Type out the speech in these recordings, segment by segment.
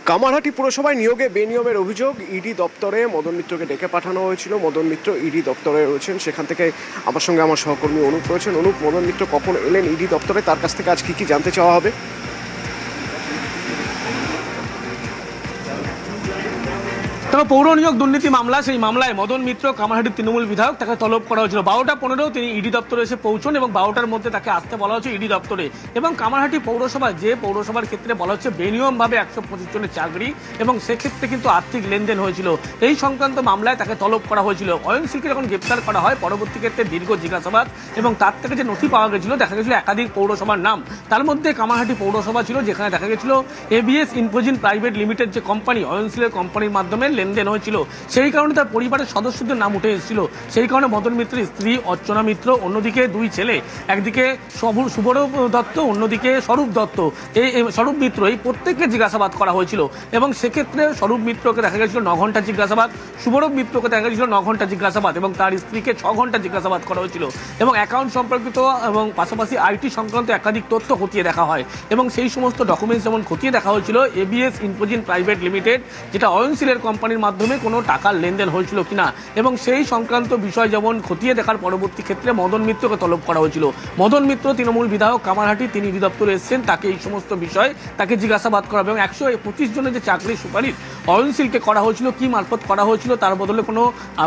কামারহাটি পুরসভায় নিয়োগে বেনিয়মের অভিযোগ ইডি দপ্তরে মদন মিত্রকে ডেকে পাঠানো হয়েছিল। মদন মিত্র ইডি দপ্তরে রয়েছেন, সেখান থেকে আমার সঙ্গে আমার সহকর্মী অনুপ রয়েছেন। অনুপ, মদন মিত্র কখন এলেন ইডি দপ্তরে, তার কাছ থেকে আজ কি জানতে চাওয়া হবে? তবে পৌর নিয়োগ দুর্নীতি মামলা, সেই মামলায় মদন মিত্র কামারহাটির তৃণমূল বিধায়ক, তাকে তলব করা হয়েছিল। 12:15 তিনি ইডি দপ্তরে এসে পৌঁছন এবং 12টার মধ্যে তাকে আসতে বলা হচ্ছে ইডি দপ্তরে। এবং কামারহাটি পৌরসভা, যে পৌরসভার ক্ষেত্রে বলা হচ্ছে বেনিয়মভাবে 125 জনের চাকরি এবং সেক্ষেত্রে কিন্তু আর্থিক লেনদেন হয়েছিল, এই সংক্রান্ত মামলায় তাকে তলব করা হয়েছিল। অয়নশীলকে যখন গ্রেপ্তার করা হয়, পরবর্তী ক্ষেত্রে দীর্ঘ জিজ্ঞাসাবাদ এবং তার থেকে যে নথি পাওয়া গেছিল, দেখা গেছিল একাধিক পৌরসভার নাম, তার মধ্যে কামারহাটি পৌরসভা ছিল, যেখানে দেখা গেছিল এবিএস ইনফোজিন প্রাইভেট লিমিটেড যে কোম্পানি, অয়নশীলের কোম্পানির মাধ্যমে লেনদেন হয়েছিল। সেই কারণে তার পরিবারের সদস্যদের নাম উঠে এসেছিল। সেই কারণে মদন মিত্রের স্ত্রী অর্চনা মিত্র, অন্যদিকে দুই ছেলে, একদিকে শুভরূপ দত্ত, অন্যদিকে স্বরূপ দত্ত, এই স্বরূপ মিত্র, এই প্রত্যেককে জিজ্ঞাসাবাদ করা হয়েছিল। এবং সেক্ষেত্রে স্বরূপ মিত্রকে দেখা গেছিল 9 ঘন্টা জিজ্ঞাসাবাদ, শুভরূপ মিত্রকে দেখা গেছিল 9 ঘন্টা জিজ্ঞাসাবাদ এবং তার স্ত্রীকে 6 ঘন্টা জিজ্ঞাসাবাদ করা হয়েছিল। এবং অ্যাকাউন্ট সম্পর্কিত এবং পাশাপাশি আইটি সংক্রান্ত একাধিক তথ্য খতিয়ে দেখা হয় এবং সেই সমস্ত ডকুমেন্টস যেমন খতিয়ে দেখা হয়েছিল এবিএস ইনফোজিন প্রাইভেট লিমিটেড, যেটা অয়নশীলের কোম্পানির মাধ্যমে কোনো টাকার লেনদেন হয়েছিল কিনা, এবং সেই সংক্রান্ত বিষয় যেমন খতিয়ে দেখার পরবর্তী ক্ষেত্রে মদন মিত্রকে তলব করা হয়েছিল। মদন মিত্র তৃণমূল বিধায়ক কামারহাটি, তিনি ইডি দপ্তরে এসেছেন, তাকে এই সমস্ত বিষয় তাকে জিজ্ঞাসাবাদ করা হবে। এবং 125 জনের যে চাকরির সুপারিশ অয়নশীলকে করা হয়েছিল, কি মারফত করা হয়েছিল, তার বদলে কোনো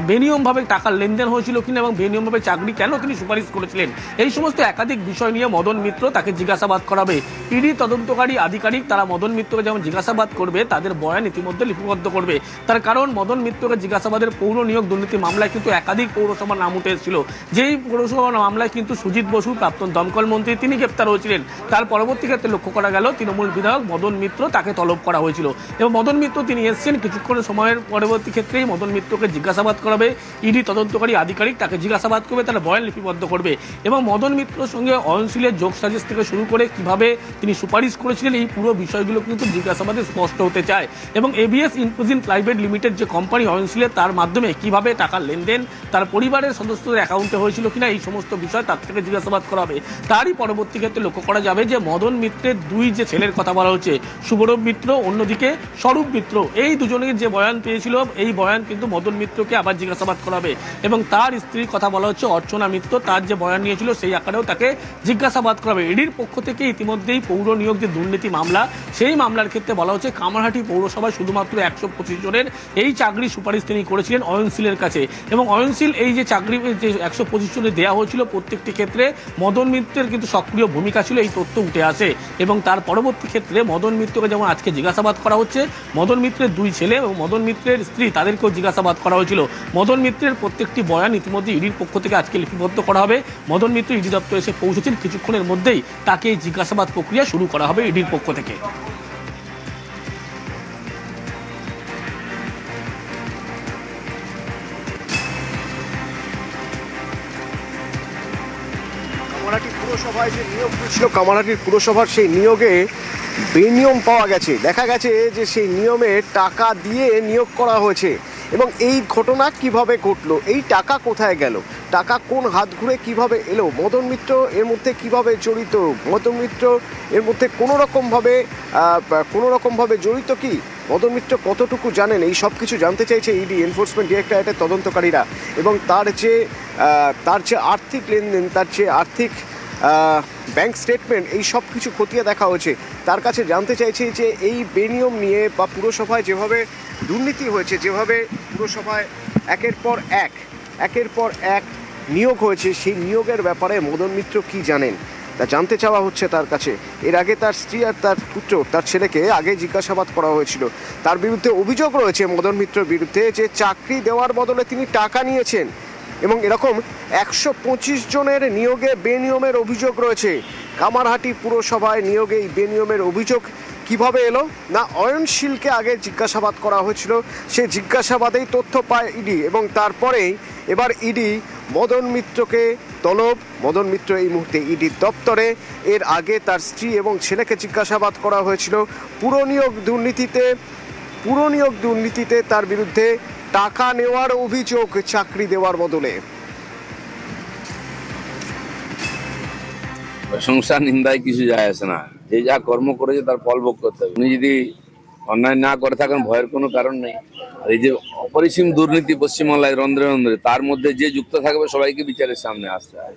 বেনিয়মভাবে টাকার লেনদেন হয়েছিল কিনা এবং বেনিয়মভাবে চাকরি কেন তিনি সুপারিশ করেছিলেন, এই সমস্ত একাধিক বিষয় নিয়ে মদন মিত্র তাকে জিজ্ঞাসাবাদ করাবে। ইডি তদন্তকারী আধিকারিক তারা মদন মিত্রকে যেমন জিজ্ঞাসাবাদ করবে, তাদের বয়ান ইতিমধ্যে লিপিবদ্ধ করবে। তার কারণ মদন মিত্রকে জিজ্ঞাসাবাদের পৌর নিয়োগ দুর্নীতি মামলায় কিন্তু একাধিক পৌরসভার নাম উঠে এসেছিল। যেই পৌরসভার মামলায় কিন্তু সুজিত বসু, প্রাক্তন দমকল মন্ত্রী, তিনি গ্রেপ্তার হয়েছিলেন। তার পরবর্তী ক্ষেত্রে লক্ষ্য করা গেল তৃণমূল বিধায়ক মদন মিত্র, তাকে তলব করা হয়েছিল। এবং মদন মিত্র তিনি এসেছেন, কিছুক্ষণ সময়ের পরবর্তী ক্ষেত্রেই মদন মিত্রকে জিজ্ঞাসাবাদ করাবে ইডি তদন্তকারী আধিকারিক, তাকে জিজ্ঞাসাবাদ করবে, তার বয়ান লিপিবদ্ধ করবে। এবং মদন মিত্রর সঙ্গে অয়নশীলের যোগ সাজেশ থেকে শুরু করে কিভাবে তিনি সুপারিশ করেছিলেন, এই পুরো বিষয়গুলো কিন্তু জিজ্ঞাসাবাদে স্পষ্ট হতে চায়। এবং এবিএস ইনফোজিন প্রাইভেট লিমিটেড যে কোম্পানি অয়নশীলের, তার মাধ্যমে কিভাবে টাকার লেনদেন তার পরিবারের সদস্যদের অ্যাকাউন্টে হয়েছিল কিনা, এই সমস্ত বিষয় তার থেকে জিজ্ঞাসাবাদ করা হবে। তারই পরবর্তী ক্ষেত্রে লক্ষ্য করা যাবে যে মদন মিত্রের দুই যে ছেলের কথা বলা হচ্ছে, শুভরূপ মিত্র, অন্যদিকে স্বরূপ মিত্র, এই দুজনের যে বয়ান পেয়েছিল, এই বয়ান কিন্তু মদন মিত্রকে আবার জিজ্ঞাসাবাদ করা হবে। এবং তার স্ত্রীর কথা বলা হচ্ছে অর্চনা মিত্র, তার যে বয়ান নিয়েছিল সেই আকারেও তাকে জিজ্ঞাসাবাদ করা হবে। ইডির পক্ষ থেকে ইতিমধ্যেই পৌর নিয়োগ যে দুর্নীতি মামলা, সেই মামলার ক্ষেত্রে বলা হচ্ছে কামারহাটি পৌরসভায় শুধুমাত্র 125 জনের এই চাকরি সুপারিশ তিনি করেছিলেন অয়নশীলের কাছে। এবং অয়নশীল এই যে চাকরি যে 125 জনের দেওয়া হয়েছিল, প্রত্যেকটি ক্ষেত্রে মদন মিত্রের কিন্তু সক্রিয় ভূমিকা ছিল, এই তথ্য উঠে আসে। এবং তার পরবর্তী ক্ষেত্রে মদন মিত্রকে যেমন আজকে জিজ্ঞাসাবাদ করা হচ্ছে, মদন মিত্রের দুই ছেলে এবং মদন মিত্রের স্ত্রী, তাদেরকেও জিজ্ঞাসাবাদ করা হয়েছিল। মদন মিত্রের প্রত্যেকটি বয়ান ইতিমধ্যে ইডির পক্ষ থেকে আজকে লিপিবদ্ধ করা হবে। মদন মিত্র ইডি দপ্তরে এসে পৌঁছেছেন, কিছুক্ষণের মধ্যেই তাকে এই জিজ্ঞাসাবাদ প্রক্রিয়া শুরু করা হবে ইডির পক্ষ থেকে। কামারহাটি পুরসভায় যে নিয়োগ হয়েছিল, কামারহাটির পুরসভার সেই নিয়োগে বেনিয়ম পাওয়া গেছে। দেখা গেছে যে সেই নিয়মে টাকা দিয়ে নিয়োগ করা হয়েছে। এবং এই ঘটনা কিভাবে ঘটলো, এই টাকা কোথায় গেল, টাকা কোন হাত ঘুরে কিভাবে এলো, মদন মিত্র এর মধ্যে কিভাবে জড়িত, মদন মিত্র এর মধ্যে কোনো রকমভাবে জড়িত কি, মদন মিত্র কতটুকু জানেন, এই সব কিছু জানতে চাইছে ইডি এনফোর্সমেন্ট ডিরেক্টরেটের তদন্তকারীরা। এবং তার যে আর্থিক লেনদেন, তার যে আর্থিক ব্যাংক স্টেটমেন্ট, এই সব কিছু খতিয়ে দেখা হয়েছে। তার কাছে জানতে চাইছে যে এই বেনিয়ম নিয়ে বা পুরসভায় যেভাবে দুর্নীতি হয়েছে, যেভাবে পুরসভায় একের পর এক নিয়োগ হয়েছে, সেই নিয়োগের ব্যাপারে মদন মিত্র কি জানেন তা জানতে চাওয়া হচ্ছে তার কাছে। এর আগে তার স্ত্রী আর তার পুত্র, তার ছেলেকে আগে জিজ্ঞাসাবাদ করা হয়েছিল। তার বিরুদ্ধে অভিযোগ রয়েছে মদন মিত্রের বিরুদ্ধে যে চাকরি দেওয়ার বদলে তিনি টাকা নিয়েছেন। এবং এরকম 125 জনের নিয়োগে বেনিয়মের অভিযোগ রয়েছে। কামারহাটি পুরসভায় নিয়োগে এই বেনিয়মের অভিযোগ কিভাবে এলো না, অয়নশীলকে আগে জিজ্ঞাসাবাদ করা হয়েছিল, সে জিজ্ঞাসাবাদেই তথ্য পায় ইডি। এবং তারপরেই এবার ইডি মদন মিত্রকে তলব। মদন মিত্র এই মুহূর্তে ইডির দপ্তরে। এর আগে তার স্ত্রী এবং ছেলেকে জিজ্ঞাসাবাদ করা হয়েছিল পুর নিয়োগ দুর্নীতিতে তার বিরুদ্ধে টাকা নেওয়ার অভিযোগ চাকরি দেওয়ার বদলে। প্রশংসা নিন্দায় কিছু যায় আসে না, যে যা কর্ম করেছে তার ফল ভোগ করতে হবে। উনি যদি অন্যায় না করে থাকেন ভয়ের কোনো কারণ নেই। আর এই যে অপরিসীম দুর্নীতি পশ্চিমবাংলায় রন্ধ্রে রন্ধ্রে, তার মধ্যে যে যুক্ত থাকবে সবাইকে বিচারের সামনে আসতে হয়।